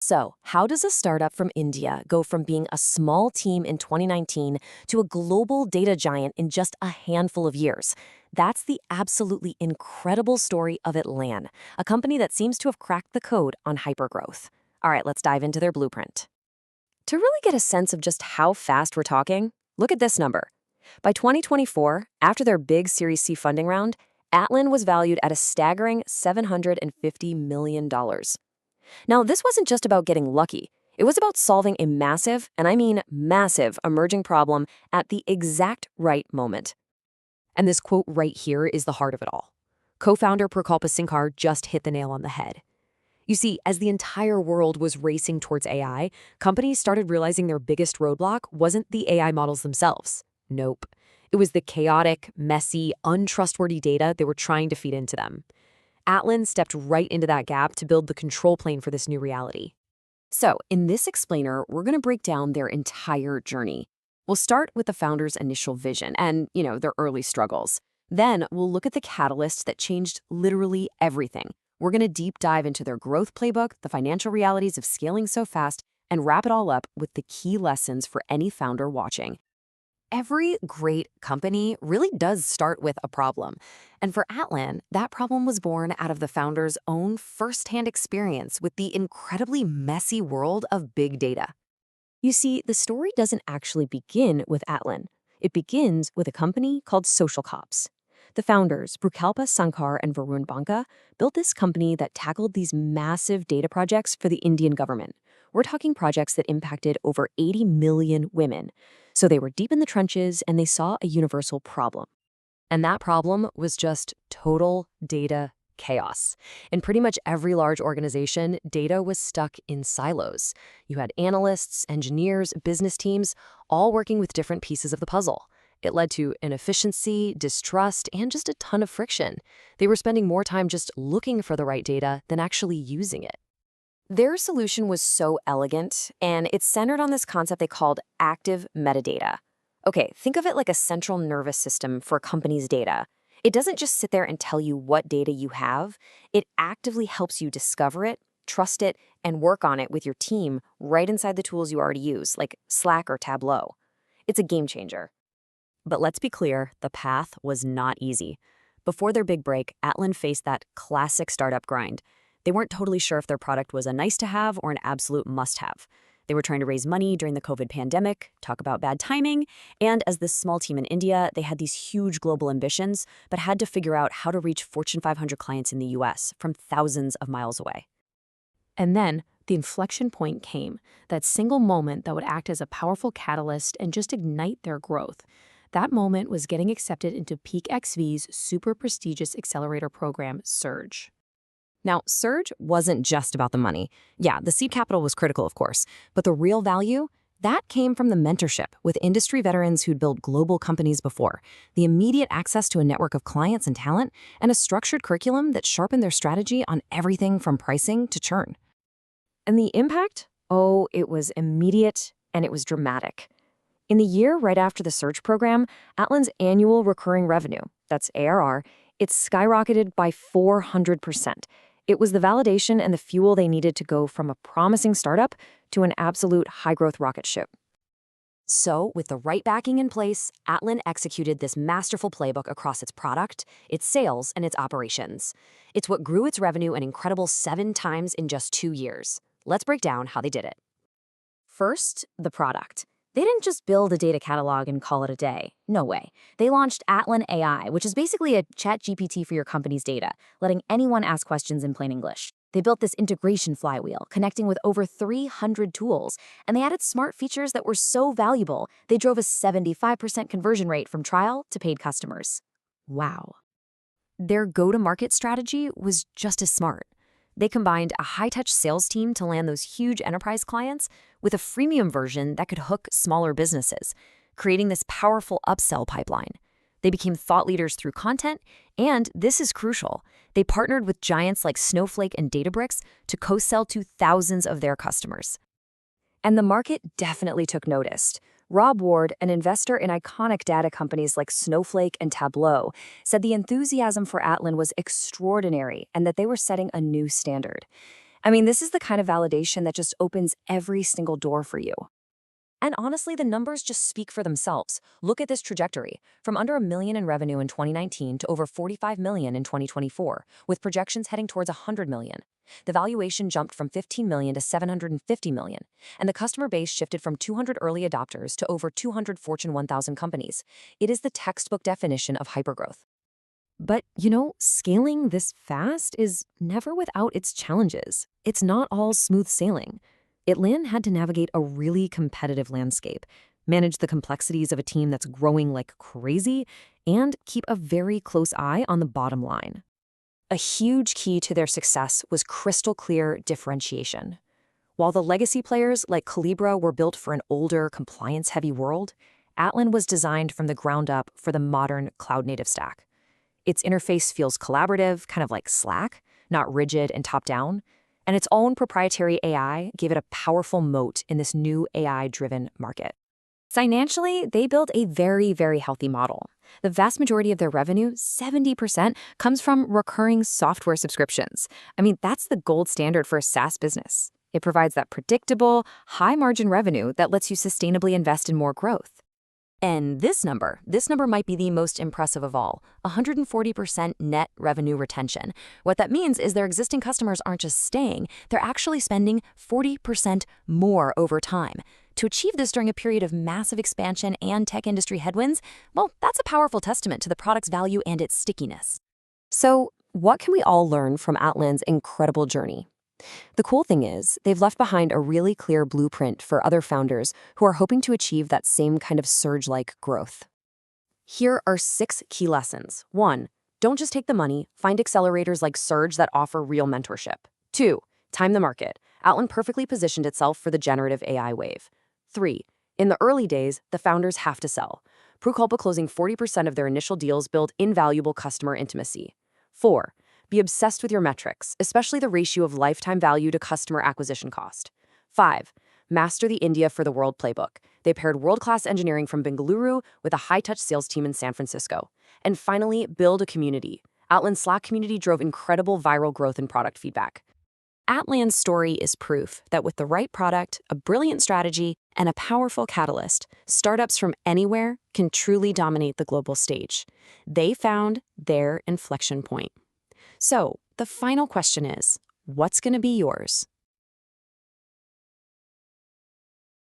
So, how does a startup from India go from being a small team in 2019 to a global data giant in just a handful of years? That's the absolutely incredible story of Atlan, a company that seems to have cracked the code on hypergrowth. All right, let's dive into their blueprint. To really get a sense of just how fast we're talking, look at this number. By 2024, after their big Series C funding round, Atlan was valued at a staggering $750 million. Now, this wasn't just about getting lucky. It was about solving a massive, and I mean massive, emerging problem at the exact right moment. And this quote right here is the heart of it all. Co-founder Prukalpa Sankar just hit the nail on the head. You see, as the entire world was racing towards AI, companies started realizing their biggest roadblock wasn't the AI models themselves. Nope. It was the chaotic, messy, untrustworthy data they were trying to feed into them. Atlan stepped right into that gap to build the control plane for this new reality. So, in this explainer, we're going to break down their entire journey. We'll start with the founders' initial vision and, their early struggles. Then, we'll look at the catalysts that changed literally everything. We're going to deep dive into their growth playbook, the financial realities of scaling so fast, and wrap it all up with the key lessons for any founder watching. Every great company really does start with a problem. And for Atlan, that problem was born out of the founder's own firsthand experience with the incredibly messy world of big data. You see, the story doesn't actually begin with Atlan. It begins with a company called Social Cops. The founders, Prukalpa, Sankar, and Varun Banka, built this company that tackled these massive data projects for the Indian government. We're talking projects that impacted over 80 million women. So they were deep in the trenches and they saw a universal problem. And that problem was just total data chaos. In pretty much every large organization, data was stuck in silos. You had analysts, engineers, business teams, all working with different pieces of the puzzle. It led to inefficiency, distrust, and just a ton of friction. They were spending more time just looking for the right data than actually using it. Their solution was so elegant, and it's centered on this concept they called active metadata. Okay, think of it like a central nervous system for a company's data. It doesn't just sit there and tell you what data you have. It actively helps you discover it, trust it, and work on it with your team right inside the tools you already use, like Slack or Tableau. It's a game changer. But let's be clear, the path was not easy. Before their big break, Atlan faced that classic startup grind. They weren't totally sure if their product was a nice-to-have or an absolute must-have. They were trying to raise money during the COVID pandemic, talk about bad timing, and as this small team in India, they had these huge global ambitions, but had to figure out how to reach Fortune 500 clients in the US from thousands of miles away. And then, the inflection point came, that single moment that would act as a powerful catalyst and just ignite their growth. That moment was getting accepted into Peak XV's super prestigious accelerator program, Surge. Now, Surge wasn't just about the money. Yeah, the seed capital was critical, of course, but the real value, that came from the mentorship with industry veterans who'd built global companies before, the immediate access to a network of clients and talent, and a structured curriculum that sharpened their strategy on everything from pricing to churn. And the impact? Oh, it was immediate and it was dramatic. In the year right after the Surge program, Atlan's annual recurring revenue, that's ARR, it skyrocketed by 400%. It was the validation and the fuel they needed to go from a promising startup to an absolute high-growth rocket ship. So, with the right backing in place, Atlan executed this masterful playbook across its product, its sales, and its operations. It's what grew its revenue an incredible 7 times in just 2 years. Let's break down how they did it. First, the product. They didn't just build a data catalog and call it a day. No way. They launched Atlan AI, which is basically a ChatGPT for your company's data, letting anyone ask questions in plain English. They built this integration flywheel, connecting with over 300 tools, and they added smart features that were so valuable, they drove a 75% conversion rate from trial to paid customers. Wow. Their go-to-market strategy was just as smart. They combined a high-touch sales team to land those huge enterprise clients with a freemium version that could hook smaller businesses, creating this powerful upsell pipeline. They became thought leaders through content, and this is crucial. They partnered with giants like Snowflake and Databricks to co-sell to thousands of their customers. And the market definitely took notice. Rob Ward, an investor in iconic data companies like Snowflake and Tableau, said the enthusiasm for Atlan was extraordinary and that they were setting a new standard. I mean, this is the kind of validation that just opens every single door for you. And honestly, the numbers just speak for themselves. Look at this trajectory from under a million in revenue in 2019 to over 45 million in 2024, with projections heading towards 100 million. The valuation jumped from 15 million to 750 million, and the customer base shifted from 200 early adopters to over 200 Fortune 1000 companies. It is the textbook definition of hypergrowth. But, scaling this fast is never without its challenges. It's not all smooth sailing. Atlan had to navigate a really competitive landscape, manage the complexities of a team that's growing like crazy, and keep a very close eye on the bottom line. A huge key to their success was crystal clear differentiation. While the legacy players like Calibra were built for an older, compliance-heavy world, Atlan was designed from the ground up for the modern cloud-native stack. Its interface feels collaborative, kind of like Slack, not rigid and top-down, and its own proprietary AI gave it a powerful moat in this new AI-driven market. Financially, they built a very, very healthy model. The vast majority of their revenue, 70%, comes from recurring software subscriptions. I mean, that's the gold standard for a SaaS business. It provides that predictable, high-margin revenue that lets you sustainably invest in more growth. And this number might be the most impressive of all, 140% net revenue retention. What that means is their existing customers aren't just staying, they're actually spending 40% more over time. To achieve this during a period of massive expansion and tech industry headwinds, well, that's a powerful testament to the product's value and its stickiness. So, what can we all learn from Atlan's incredible journey? The cool thing is, they've left behind a really clear blueprint for other founders who are hoping to achieve that same kind of surge-like growth. Here are 6 key lessons. 1. Don't just take the money, find accelerators like Surge that offer real mentorship. 2. Time the market. Atlan perfectly positioned itself for the generative AI wave. 3. In the early days, the founders have to sell. Prukalpa closing 40% of their initial deals build invaluable customer intimacy. 4. Be obsessed with your metrics, especially the ratio of lifetime value to customer acquisition cost. 5. Master the India for the world playbook. They paired world-class engineering from Bengaluru with a high-touch sales team in San Francisco. And finally, build a community. Atlan's Slack community drove incredible viral growth and product feedback. Atlan's story is proof that with the right product, a brilliant strategy, and a powerful catalyst, startups from anywhere can truly dominate the global stage. They found their inflection point. So, the final question is, what's going to be yours?